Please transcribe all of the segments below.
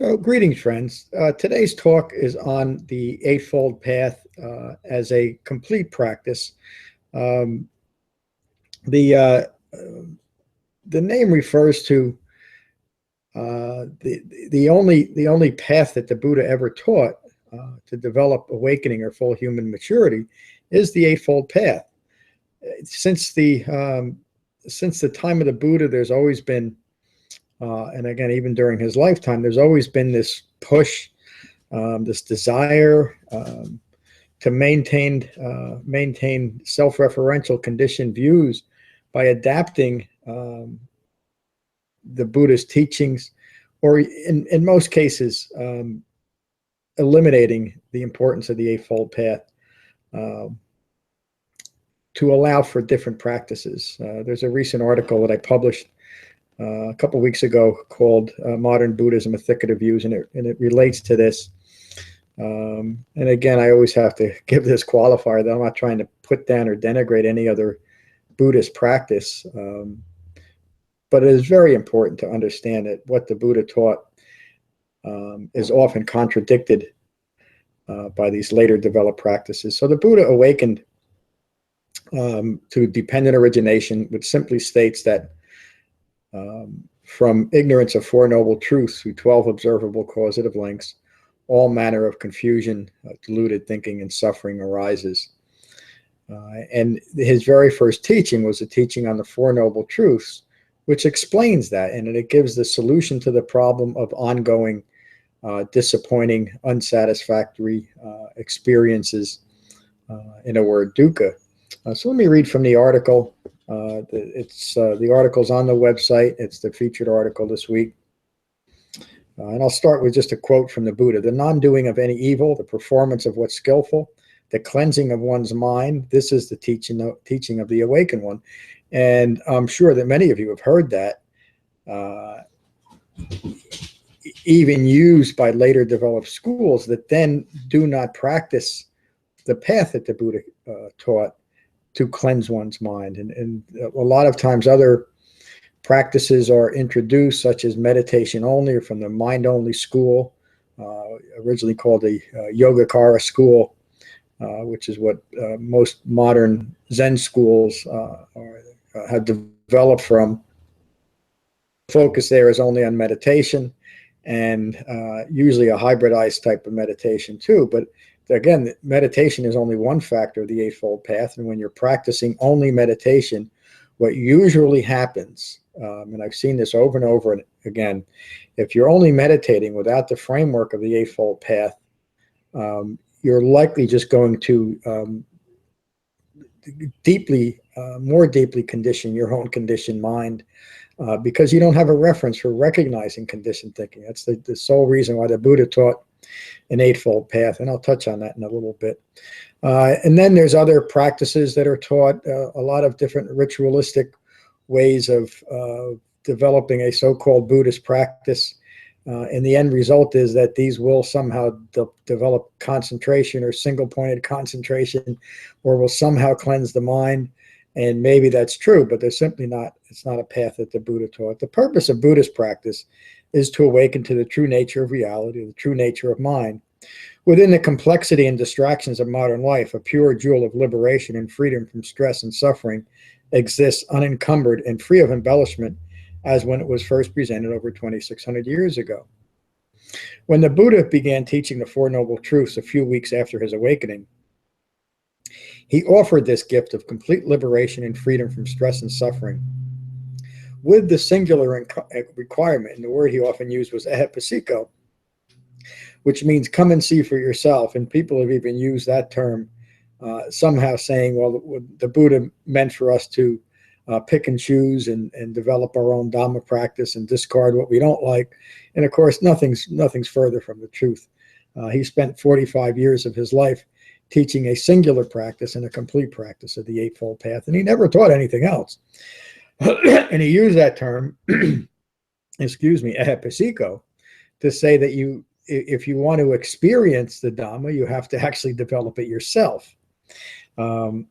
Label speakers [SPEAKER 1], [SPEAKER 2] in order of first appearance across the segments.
[SPEAKER 1] So, greetings, friends. Today's talk is on the Eightfold Path as a complete practice. Um, the uh, the name refers to the only path that the Buddha ever taught to develop awakening or full human maturity is the Eightfold Path. Since the time of the Buddha, there's always been, and again, even during his lifetime, there's always been this push, this desire to maintain self-referential conditioned views by adapting the Buddhist teachings, or in most cases, eliminating the importance of the Eightfold Path to allow for different practices. There's a recent article that I published a couple weeks ago called Modern Buddhism, A Thicket of Views, and it relates to this. And again, I always have to give this qualifier that I'm not trying to put down or denigrate any other Buddhist practice, but it is very important to understand that what the Buddha taught is often contradicted by these later developed practices. So the Buddha awakened to dependent origination, which simply states that from ignorance of Four Noble Truths through 12 observable causative links, all manner of confusion, deluded thinking, and suffering arises. And his very first teaching was a teaching on the Four Noble Truths, which explains that, and it gives the solution to the problem of ongoing, disappointing, unsatisfactory experiences, in a word, dukkha. So let me read from the article. The article's on the website. It's the featured article this week. And I'll start with just a quote from the Buddha. The non-doing of any evil, the performance of what's skillful, the cleansing of one's mind, this is the teaching of the awakened one. And I'm sure that many of you have heard that, even used by later developed schools that then do not practice the path that the Buddha taught to cleanse one's mind. And a lot of times other practices are introduced, such as meditation only, or from the mind only school, originally called the Yogacara school, which is what most modern Zen schools have developed from. Focus there is only on meditation, and usually a hybridized type of meditation too. But again, meditation is only one factor of the Eightfold Path, and when you're practicing only meditation, what usually happens, and I've seen this over and over again, if you're only meditating without the framework of the Eightfold Path, you're likely just going to more deeply condition your own conditioned mind, because you don't have a reference for recognizing conditioned thinking. That's the sole reason why the Buddha taught an Eightfold Path, and I'll touch on that in a little bit. And then there's other practices that are taught, a lot of different ritualistic ways of developing a so-called Buddhist practice. And the end result is that these will somehow develop concentration or single-pointed concentration, or will somehow cleanse the mind. And maybe that's true, but they're simply not. It's not a path that the Buddha taught. The purpose of Buddhist practice is to awaken to the true nature of reality, the true nature of mind. Within the complexity and distractions of modern life, a pure jewel of liberation and freedom from stress and suffering exists unencumbered and free of embellishment, as when it was first presented over 2,600 years ago. When the Buddha began teaching the Four Noble Truths a few weeks after his awakening, he offered this gift of complete liberation and freedom from stress and suffering, with the singular requirement, and the word he often used was ehepasiko, which means come and see for yourself. And people have even used that term, somehow saying, well, the Buddha meant for us to pick and choose and develop our own Dhamma practice and discard what we don't like. And of course, nothing's further from the truth. He spent 45 years of his life teaching a singular practice and a complete practice of the Eightfold Path, and he never taught anything else. And he used that term, excuse me, ehepasiko, to say that if you want to experience the Dhamma, you have to actually develop it yourself. The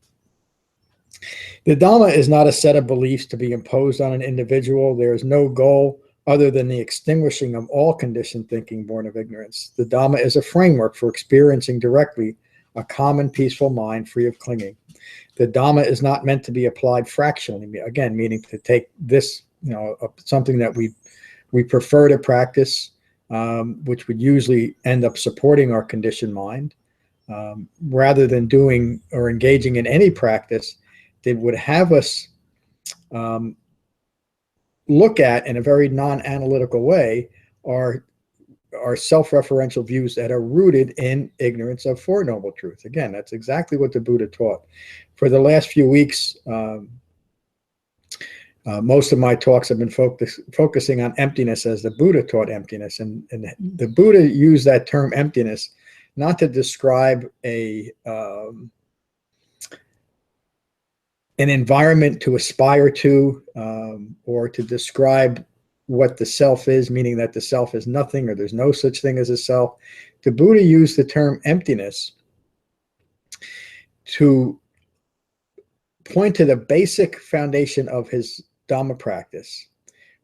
[SPEAKER 1] Dhamma is not a set of beliefs to be imposed on an individual. There is no goal other than the extinguishing of all conditioned thinking born of ignorance. The Dhamma is a framework for experiencing directly a calm and peaceful mind free of clinging. The Dhamma is not meant to be applied fractionally, again, meaning to take this, something that we prefer to practice, which would usually end up supporting our conditioned mind, rather than doing or engaging in any practice that would have us look at, in a very non-analytical way, our self-referential views that are rooted in ignorance of Four Noble Truths. Again, that's exactly what the Buddha taught. For the last few weeks, most of my talks have been focusing on emptiness as the Buddha taught emptiness. And the Buddha used that term emptiness not to describe an environment to aspire to, or to describe what the self is, meaning that the self is nothing or there's no such thing as a self. The Buddha used the term emptiness to point to the basic foundation of his Dhamma practice,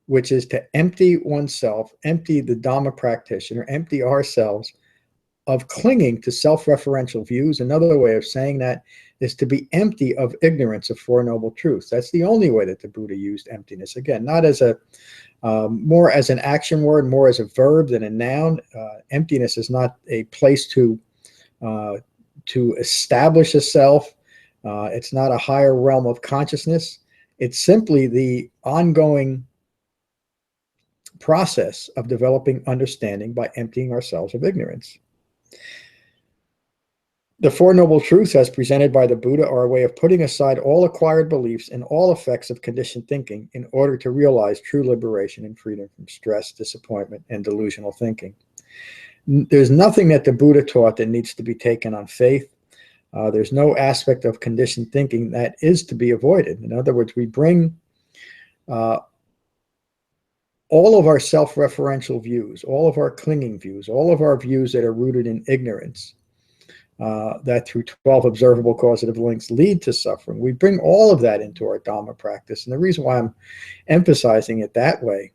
[SPEAKER 1] which is to empty oneself, empty the Dhamma practitioner, empty ourselves of clinging to self-referential views. Another way of saying that is to be empty of ignorance of Four Noble Truths. That's the only way that the Buddha used emptiness. Again, not as a more as an action word, more as a verb than a noun. Emptiness is not a place to establish a self. It's not a higher realm of consciousness. It's simply the ongoing process of developing understanding by emptying ourselves of ignorance. The Four Noble Truths, as presented by the Buddha, are a way of putting aside all acquired beliefs and all effects of conditioned thinking in order to realize true liberation and freedom from stress, disappointment, and delusional thinking. There's nothing that the Buddha taught that needs to be taken on faith. There's no aspect of conditioned thinking that is to be avoided. In other words, we bring all of our self-referential views, all of our clinging views, all of our views that are rooted in ignorance, that through 12 observable causative links lead to suffering. We bring all of that into our Dhamma practice. And the reason why I'm emphasizing it that way,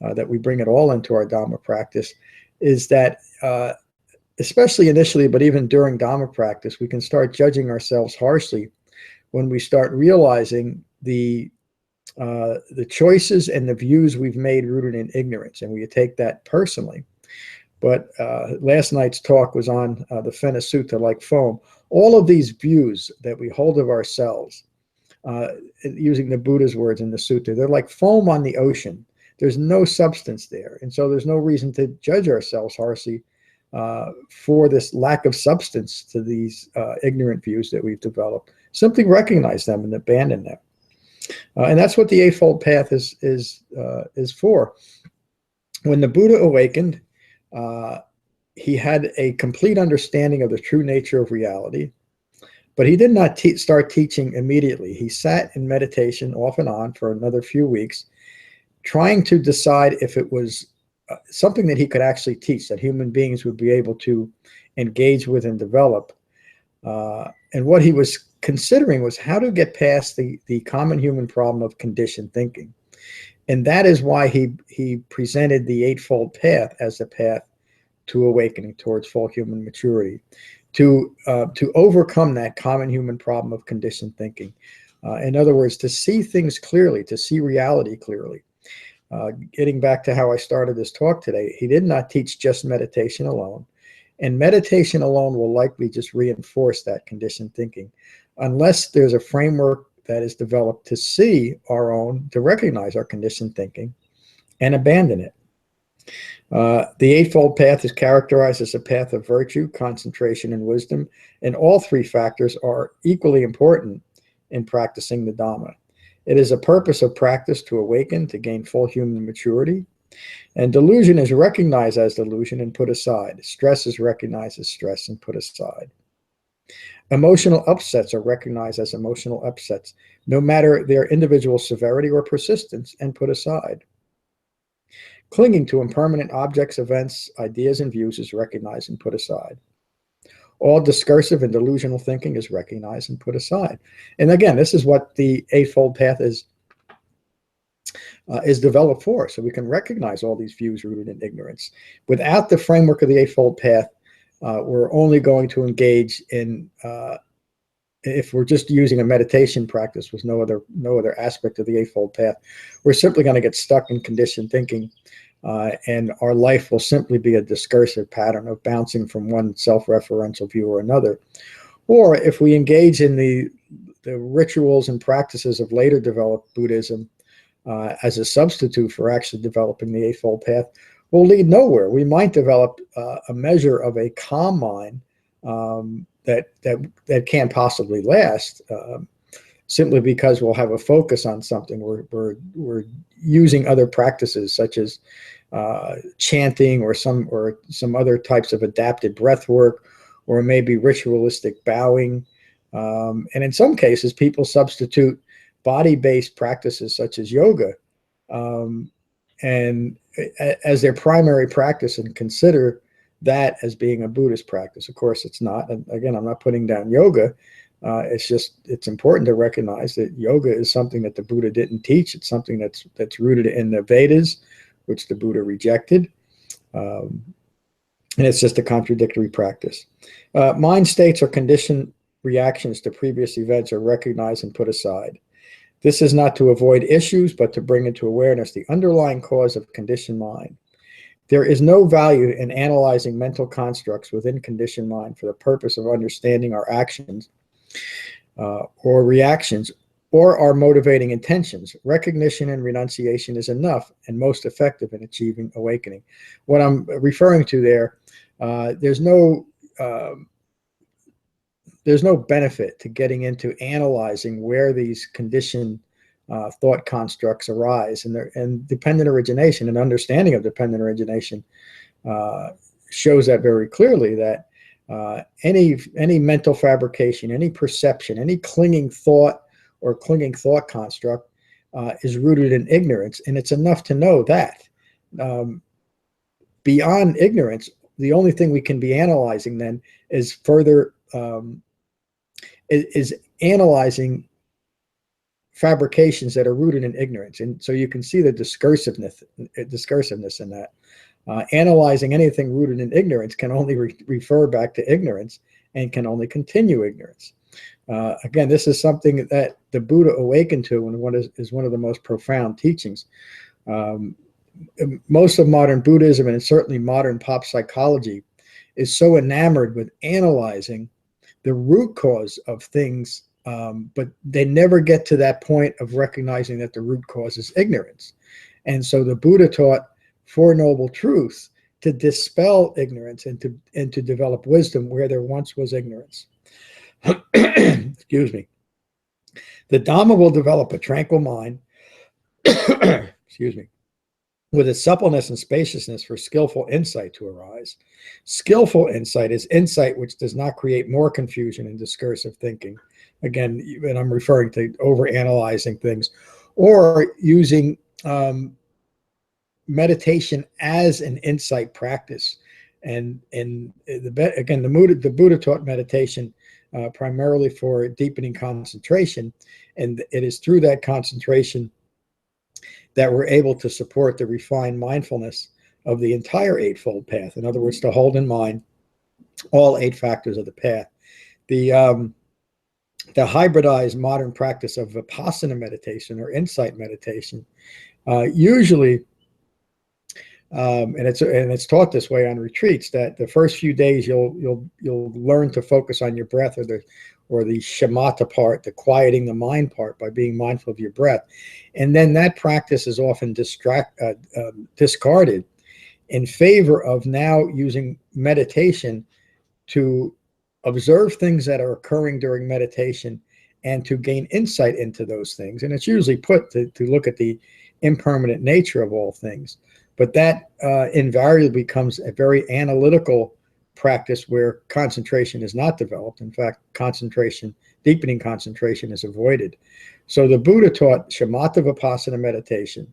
[SPEAKER 1] that we bring it all into our Dhamma practice, is that especially initially, but even during Dhamma practice, we can start judging ourselves harshly when we start realizing the choices and the views we've made rooted in ignorance, and we take that personally. But last night's talk was on the Fena Sutta, like foam. All of these views that we hold of ourselves, using the Buddha's words in the sutta, they're like foam on the ocean. There's no substance there. And so there's no reason to judge ourselves harshly for this lack of substance to these ignorant views that we've developed. Simply recognize them and abandon them. And that's what the Eightfold Path is for. When the Buddha awakened, he had a complete understanding of the true nature of reality, but he did not start teaching immediately. He sat in meditation off and on for another few weeks, trying to decide if it was something that he could actually teach, that human beings would be able to engage with and develop. And what he was considering was how to get past the common human problem of conditioned thinking. And that is why he presented the Eightfold Path as a path to awakening towards full human maturity, to overcome that common human problem of conditioned thinking. In other words, to see things clearly, to see reality clearly. Getting back to how I started this talk today, he did not teach just meditation alone. And meditation alone will likely just reinforce that conditioned thinking, unless there's a framework that is developed to see to recognize our conditioned thinking and abandon it. The Eightfold Path is characterized as a path of virtue, concentration, and wisdom, and all three factors are equally important in practicing the Dhamma. It is a purpose of practice to awaken, to gain full human maturity, and delusion is recognized as delusion and put aside. Stress is recognized as stress and put aside. Emotional upsets are recognized as emotional upsets, no matter their individual severity or persistence, and put aside. Clinging to impermanent objects, events, ideas, and views is recognized and put aside. All discursive and delusional thinking is recognized and put aside. And again, this is what the Eightfold Path is is developed for us, so we can recognize all these views rooted in ignorance. Without the framework of the Eightfold Path, we're only going to engage in, if we're just using a meditation practice with no other aspect of the Eightfold Path, we're simply going to get stuck in conditioned thinking, and our life will simply be a discursive pattern of bouncing from one self-referential view or another. Or if we engage in the rituals and practices of later developed Buddhism as a substitute for actually developing the Eightfold Path, will lead nowhere. We might develop a measure of a calm mind that can't possibly last, simply because we'll have a focus on something. We're using other practices such as chanting or some other types of adapted breath work, or maybe ritualistic bowing. And in some cases, people substitute body-based practices such as yoga and as their primary practice, and consider that as being a Buddhist practice. Of course, it's not. And again, I'm not putting down yoga. It's important to recognize that yoga is something that the Buddha didn't teach. It's something that's rooted in the Vedas, which the Buddha rejected. And it's just a contradictory practice. Mind states or conditioned reactions to previous events are recognized and put aside. This is not to avoid issues, but to bring into awareness the underlying cause of conditioned mind. There is no value in analyzing mental constructs within conditioned mind for the purpose of understanding our actions or reactions or our motivating intentions. Recognition and renunciation is enough and most effective in achieving awakening. What I'm referring to there, there's no benefit to getting into analyzing where these conditioned thought constructs arise, and dependent origination and understanding of dependent origination shows that very clearly, that any mental fabrication, any perception, any clinging thought or clinging thought construct is rooted in ignorance, and it's enough to know that. Beyond ignorance, the only thing we can be analyzing then is further is analyzing fabrications that are rooted in ignorance. And so you can see the discursiveness in that. Analyzing anything rooted in ignorance can only refer back to ignorance and can only continue ignorance. Again, this is something that the Buddha awakened to, and what is one of the most profound teachings. Most of modern Buddhism, and certainly modern pop psychology, is so enamored with analyzing the root cause of things, but they never get to that point of recognizing that the root cause is ignorance. And so the Buddha taught Four Noble Truths to dispel ignorance and to develop wisdom where there once was ignorance. Excuse me. The Dhamma will develop a tranquil mind, excuse me, with its suppleness and spaciousness for skillful insight to arise. Skillful insight is insight which does not create more confusion and discursive thinking. Again, and I'm referring to overanalyzing things, or using meditation as an insight practice. And again, the Buddha taught meditation primarily for deepening concentration, and it is through that concentration that we're able to support the refined mindfulness of the entire Eightfold Path. In other words, to hold in mind all 8 factors of the path. The hybridized modern practice of Vipassana meditation or insight meditation usually, and it's taught this way on retreats, that the first few days you'll learn to focus on your breath, or the shamatha part, the quieting the mind part, by being mindful of your breath. And then that practice is often discarded in favor of now using meditation to observe things that are occurring during meditation and to gain insight into those things. And it's usually put to look at the impermanent nature of all things. But that invariably becomes a very analytical practice where concentration is not developed. In fact, deepening concentration is avoided. So the Buddha taught shamatha vipassana meditation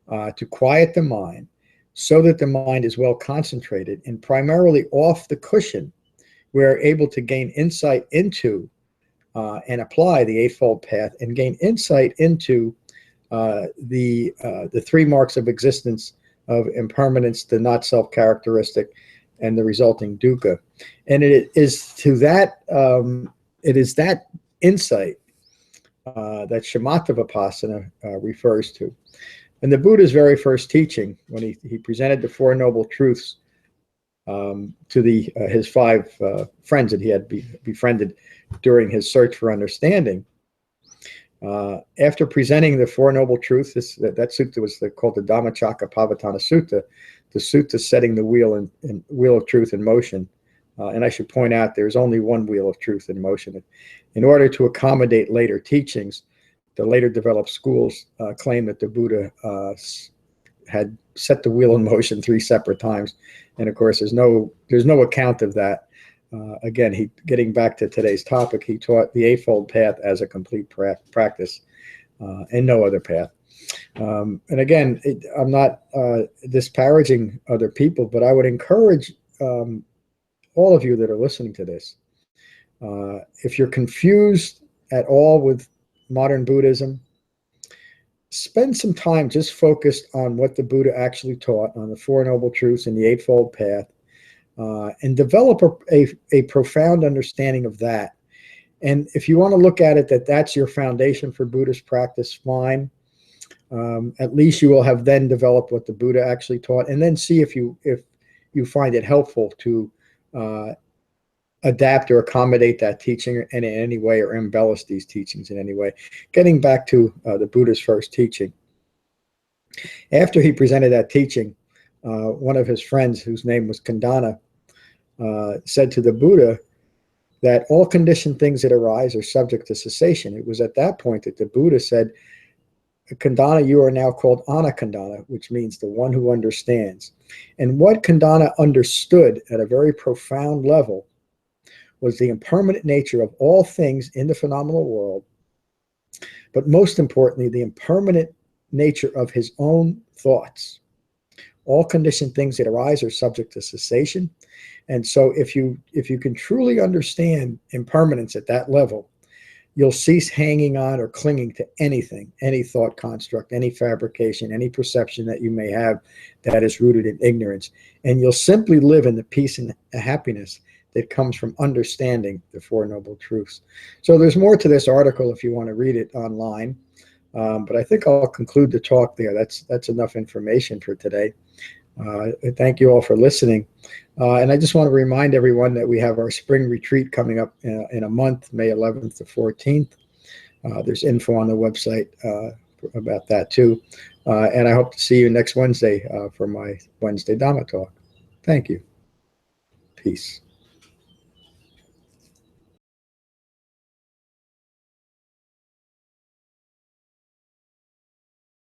[SPEAKER 1] to quiet the mind so that the mind is well concentrated and primarily off the cushion. We're able to gain insight into and apply the Eightfold Path and gain insight into the three marks of existence of impermanence, the not self characteristic, and the resulting dukkha. And it is to that it is that insight that shamatha vipassana refers to. In the Buddha's very first teaching, when he presented the Four Noble Truths to his five friends that he had befriended during his search for understanding, after presenting the Four Noble Truths, that sutta was called the Dhammacakkappavattana Sutta, the sutta setting the wheel of truth in motion. And I should point out there's only one wheel of truth in motion. In order to accommodate later teachings, the later developed schools claim that the Buddha had set the wheel in motion 3 separate times. And of course, there's no account of that. Again, getting back to today's topic, he taught the Eightfold Path as a complete practice and no other path. And again, I'm not disparaging other people, but I would encourage all of you that are listening to this, if you're confused at all with modern Buddhism, spend some time just focused on what the Buddha actually taught on the Four Noble Truths and the Eightfold Path, and develop a profound understanding of that. And if you want to look at it that's your foundation for Buddhist practice, fine. At least you will have then developed what the Buddha actually taught, and then see if you find it helpful to adapt or accommodate that teaching in any way, or embellish these teachings in any way. Getting back to the Buddha's first teaching. After he presented that teaching, one of his friends, whose name was Khandana, said to the Buddha that all conditioned things that arise are subject to cessation. It was at that point that the Buddha said, Khandana, you are now called Anakhandana, which means the one who understands. And what Khandana understood at a very profound level was the impermanent nature of all things in the phenomenal world, but most importantly, the impermanent nature of his own thoughts. All conditioned things that arise are subject to cessation. And so if you can truly understand impermanence at that level, you'll cease hanging on or clinging to anything, any thought construct, any fabrication, any perception that you may have that is rooted in ignorance. And you'll simply live in the peace and happiness that comes from understanding the Four Noble Truths. So there's more to this article if you want to read it online. But I think I'll conclude the talk there. That's enough information for today. Thank you all for listening. And I just want to remind everyone that we have our spring retreat coming up in a month, May 11th to 14th. There's info on the website about that too. And I hope to see you next Wednesday for my Wednesday Dhamma talk. Thank you. Peace.